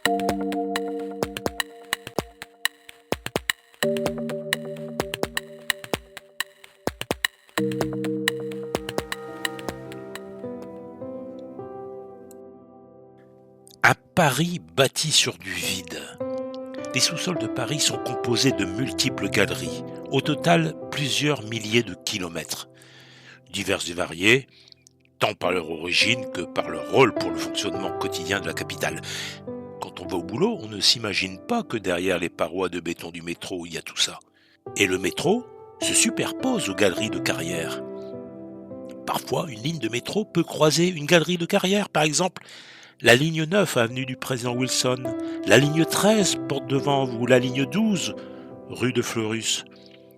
Un Paris bâti sur du vide. Les sous-sols de Paris sont composés de multiples galeries, au total plusieurs milliers de kilomètres, diverses et variées, tant par leur origine que par leur rôle pour le fonctionnement quotidien de la capitale. Quand on va au boulot, on ne s'imagine pas que derrière les parois de béton du métro, il y a tout ça. Et le métro se superpose aux galeries de carrière. Parfois, une ligne de métro peut croiser une galerie de carrière, par exemple la ligne 9, avenue du président Wilson, la ligne 13, porte de Vanves, ou la ligne 12, rue de Fleurus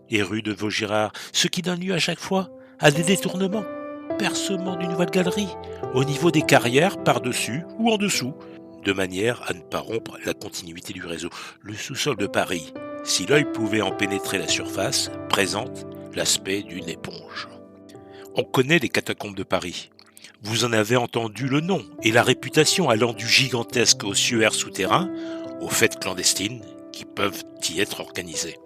et rue de Vaugirard, ce qui donne lieu à chaque fois à des détournements, percements d'une nouvelle galerie, au niveau des carrières, par-dessus ou en dessous, de manière à ne pas rompre la continuité du réseau. Le sous-sol de Paris, si l'œil pouvait en pénétrer la surface, présente l'aspect d'une éponge. On connaît les catacombes de Paris. Vous en avez entendu le nom et la réputation allant du gigantesque ossuaire souterrain aux fêtes clandestines qui peuvent y être organisées.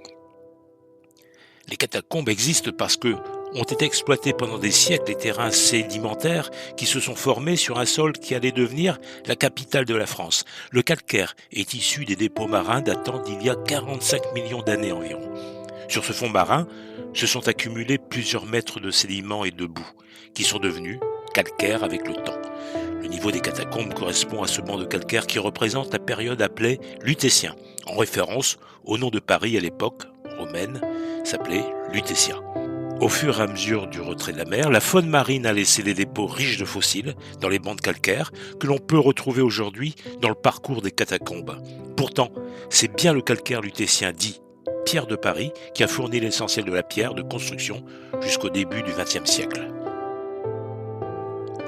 Les catacombes existent parce que ont été exploités pendant des siècles les terrains sédimentaires qui se sont formés sur un sol qui allait devenir la capitale de la France. Le calcaire est issu des dépôts marins datant d'il y a 45 millions d'années environ. Sur ce fond marin se sont accumulés plusieurs mètres de sédiments et de boue qui sont devenus calcaire avec le temps. Le niveau des catacombes correspond à ce banc de calcaire qui représente la période appelée Lutétien, en référence au nom de Paris à l'époque romaine, s'appelait Lutetia. Au fur et à mesure du retrait de la mer, la faune marine a laissé des dépôts riches de fossiles dans les bancs de calcaire que l'on peut retrouver aujourd'hui dans le parcours des catacombes. Pourtant, c'est bien le calcaire lutétien dit pierre de Paris qui a fourni l'essentiel de la pierre de construction jusqu'au début du XXe siècle.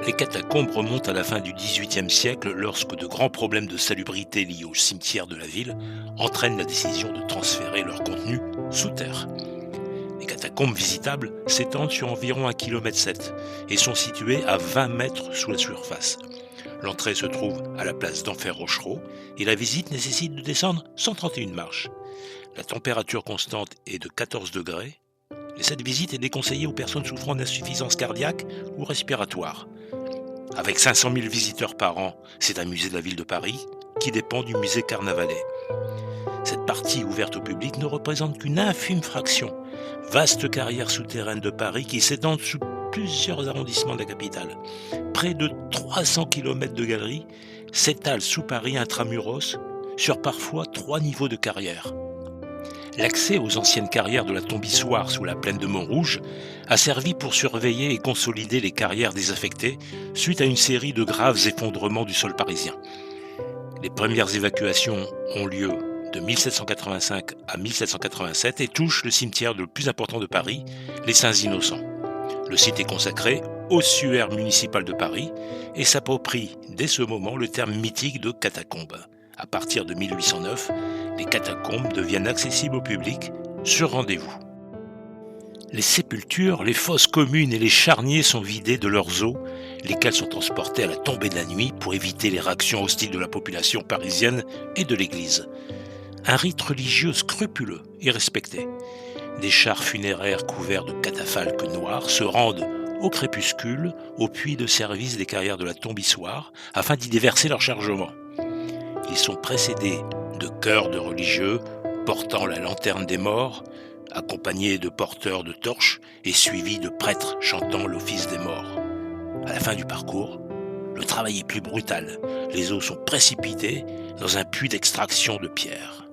Les catacombes remontent à la fin du XVIIIe siècle lorsque de grands problèmes de salubrité liés au cimetière de la ville entraînent la décision de transférer leur contenu sous terre. Les catacombes visitables s'étendent sur environ 1,7 km et sont situées à 20 mètres sous la surface. L'entrée se trouve à la place d'Enfer-Rochereau et la visite nécessite de descendre 131 marches. La température constante est de 14 degrés et cette visite est déconseillée aux personnes souffrant d'insuffisance cardiaque ou respiratoire. Avec 500 000 visiteurs par an, c'est un musée de la ville de Paris qui dépend du musée Carnavalet. Cette partie ouverte au public ne représente qu'une infime fraction. Vaste carrière souterraine de Paris qui s'étend sous plusieurs arrondissements de la capitale. Près de 300 km de galeries s'étalent sous Paris intramuros sur parfois 3 niveaux de carrière. L'accès aux anciennes carrières de la Tombissoire sous la plaine de Montrouge a servi pour surveiller et consolider les carrières désaffectées suite à une série de graves effondrements du sol parisien. Les premières évacuations ont lieu de 1785 à 1787 et touchent le cimetière le plus important de Paris, les Saints-Innocents. Le site est consacré au ossuaire municipal de Paris et s'approprie dès ce moment le terme mythique de catacombe. À partir de 1809, les catacombes deviennent accessibles au public sur rendez-vous. Les sépultures, les fosses communes et les charniers sont vidés de leurs eaux, lesquelles sont transportées à la tombée de la nuit pour éviter les réactions hostiles de la population parisienne et de l'église. Un rite religieux scrupuleux et respecté. Des chars funéraires couverts de catafalques noirs se rendent au crépuscule au puits de service des carrières de la Tombissoire afin d'y déverser leur chargement. Ils sont précédés de chœurs de religieux portant la lanterne des morts, accompagnés de porteurs de torches et suivis de prêtres chantant l'office des morts. À la fin du parcours, le travail est plus brutal. Les eaux sont précipitées dans un puits d'extraction de pierre.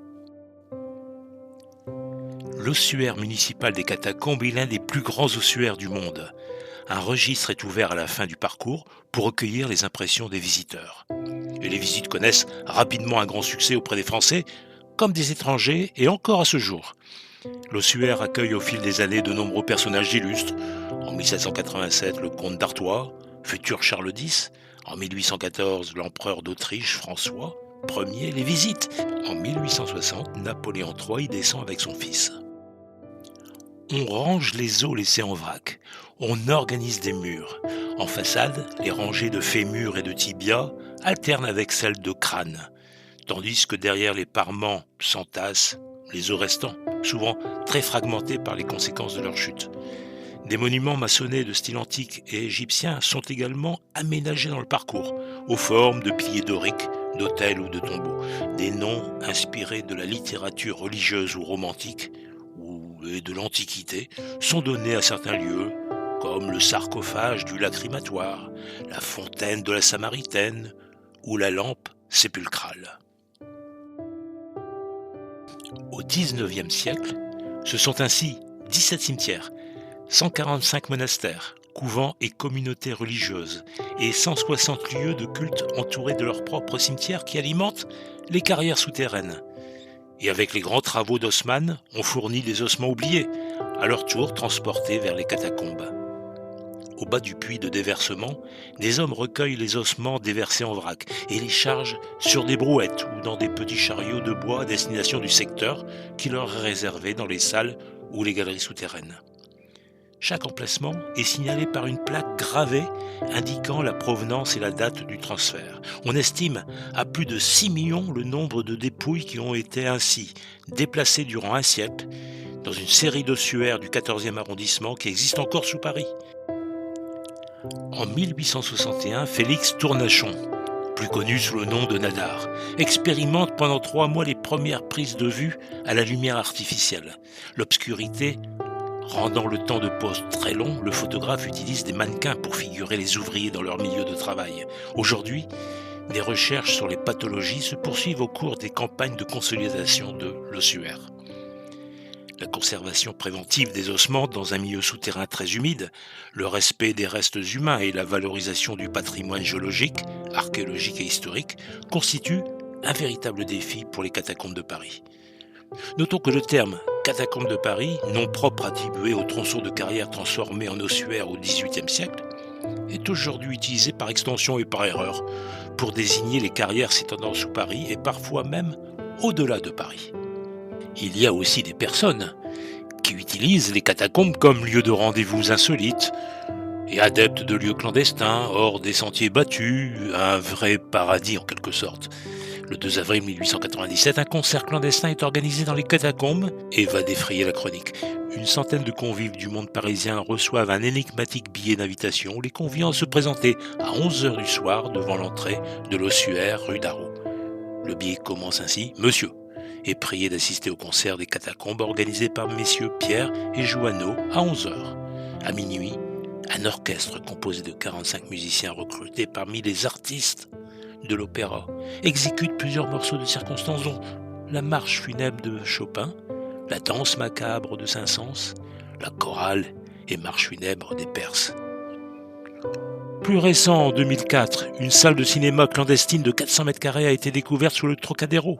L'ossuaire municipal des catacombes est l'un des plus grands ossuaires du monde. Un registre est ouvert à la fin du parcours pour recueillir les impressions des visiteurs. Et les visites connaissent rapidement un grand succès auprès des Français comme des étrangers et encore à ce jour. L'ossuaire accueille au fil des années de nombreux personnages illustres. En 1787, le comte d'Artois, futur Charles X. En 1814, l'empereur d'Autriche, François Ier, les visite. En 1860, Napoléon III y descend avec son fils. On range les os laissés en vrac. On organise des murs. En façade, les rangées de fémurs et de tibias alternent avec celles de crânes, tandis que derrière les parements s'entassent les os restants, souvent très fragmentés par les conséquences de leur chute. Des monuments maçonnés de style antique et égyptien sont également aménagés dans le parcours, aux formes de piliers doriques, d'autels ou de tombeaux. Des noms inspirés de la littérature religieuse ou romantique, et de l'Antiquité, sont donnés à certains lieux, comme le sarcophage du lacrymatoire, la fontaine de la Samaritaine ou la lampe sépulcrale. Au XIXe siècle, ce sont ainsi 17 cimetières, 145 monastères, couvents et communautés religieuses, et 160 lieux de culte entourés de leurs propres cimetières qui alimentent les carrières souterraines. Et avec les grands travaux d'Haussmann, on fournit des ossements oubliés, à leur tour transportés vers les catacombes. Au bas du puits de déversement, des hommes recueillent les ossements déversés en vrac et les chargent sur des brouettes ou dans des petits chariots de bois à destination du secteur qui leur est réservé dans les salles ou les galeries souterraines. Chaque emplacement est signalé par une plaque gravée indiquant la provenance et la date du transfert. On estime à plus de 6 millions le nombre de dépouilles qui ont été ainsi déplacées durant un siècle dans une série d'ossuaires du 14e arrondissement qui existe encore sous Paris. En 1861, Félix Tournachon, plus connu sous le nom de Nadar, expérimente pendant 3 mois les premières prises de vue à la lumière artificielle. L'obscurité rendant le temps de pose très long, le photographe utilise des mannequins pour figurer les ouvriers dans leur milieu de travail. Aujourd'hui, des recherches sur les pathologies se poursuivent au cours des campagnes de consolidation de l'ossuaire. La conservation préventive des ossements dans un milieu souterrain très humide, le respect des restes humains et la valorisation du patrimoine géologique, archéologique et historique constituent un véritable défi pour les catacombes de Paris. Notons que le terme « catacombe de Paris », nom propre attribué aux tronçons de carrière transformés en ossuaires au XVIIIe siècle, est aujourd'hui utilisé par extension et par erreur pour désigner les carrières s'étendant sous Paris et parfois même au-delà de Paris. Il y a aussi des personnes qui utilisent les catacombes comme lieu de rendez-vous insolites et adeptes de lieux clandestins, hors des sentiers battus, un vrai paradis en quelque sorte. Le 2 avril 1897, un concert clandestin est organisé dans les catacombes et va défrayer la chronique. Une centaine de convives du monde parisien reçoivent un énigmatique billet d'invitation les conviant à se présenter à 11h du soir devant l'entrée de l'ossuaire rue d'Arrou. Le billet commence ainsi « Monsieur » est prié d'assister au concert des catacombes organisé par messieurs Pierre et Joanneau à 11h. À minuit, un orchestre composé de 45 musiciens recrutés parmi les artistes de l'opéra exécute plusieurs morceaux de circonstances dont la marche funèbre de Chopin, la danse macabre de Saint-Saëns, la chorale et marche funèbre des Perses. Plus récent, en 2004, une salle de cinéma clandestine de 400 mètres carrés a été découverte sous le Trocadéro.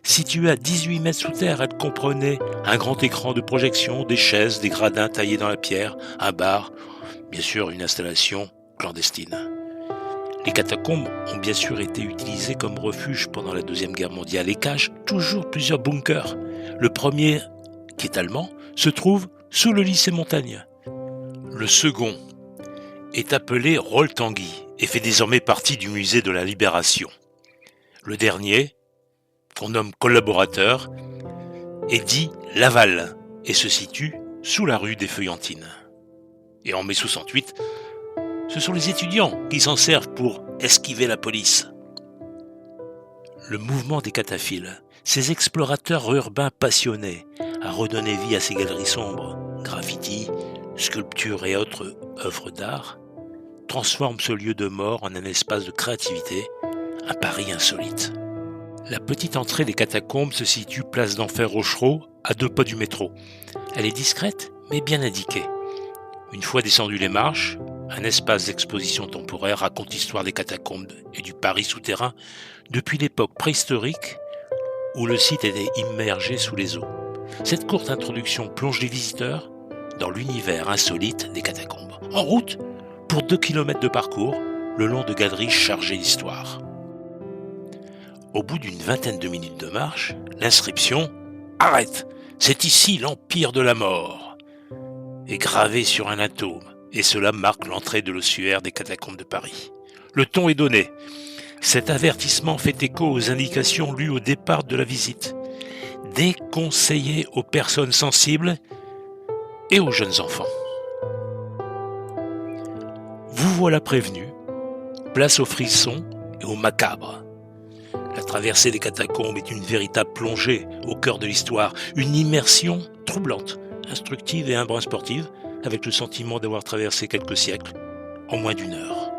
Située à 18 mètres sous terre, elle comprenait un grand écran de projection, des chaises, des gradins taillés dans la pierre, un bar, bien sûr une installation clandestine. Les catacombes ont bien sûr été utilisées comme refuge pendant la Deuxième Guerre mondiale et cachent toujours plusieurs bunkers. Le premier, qui est allemand, se trouve sous le lycée Montaigne. Le second est appelé Rol-Tanguy et fait désormais partie du musée de la Libération. Le dernier, qu'on nomme collaborateur, est dit Laval et se situe sous la rue des Feuillantines. Et en mai 68, ce sont les étudiants qui s'en servent pour esquiver la police. Le mouvement des cataphiles, ces explorateurs urbains passionnés, a redonné vie à ces galeries sombres, graffitis, sculptures et autres œuvres d'art, transforment ce lieu de mort en un espace de créativité, un Paris insolite. La petite entrée des catacombes se situe place d'Enfer Rochereau, à 2 pas du métro. Elle est discrète, mais bien indiquée. Une fois descendu les marches, un espace d'exposition temporaire raconte l'histoire des catacombes et du Paris souterrain depuis l'époque préhistorique où le site était immergé sous les eaux. Cette courte introduction plonge les visiteurs dans l'univers insolite des catacombes. En route, pour 2 km de parcours, le long de galeries chargées d'histoire. Au bout d'une vingtaine de minutes de marche, l'inscription « Arrête, c'est ici l'Empire de la mort » est gravée sur un atome, et cela marque l'entrée de l'ossuaire des catacombes de Paris. Le ton est donné. Cet avertissement fait écho aux indications lues au départ de la visite. Déconseillé aux personnes sensibles et aux jeunes enfants. Vous voilà prévenus, place aux frissons et au macabre. La traversée des catacombes est une véritable plongée au cœur de l'histoire, une immersion troublante, instructive et un brin sportive, avec le sentiment d'avoir traversé quelques siècles en moins d'une heure.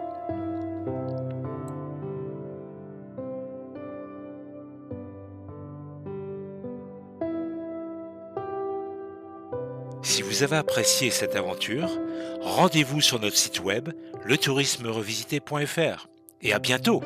Si vous avez apprécié cette aventure, rendez-vous sur notre site web letourismerevisité.fr et à bientôt!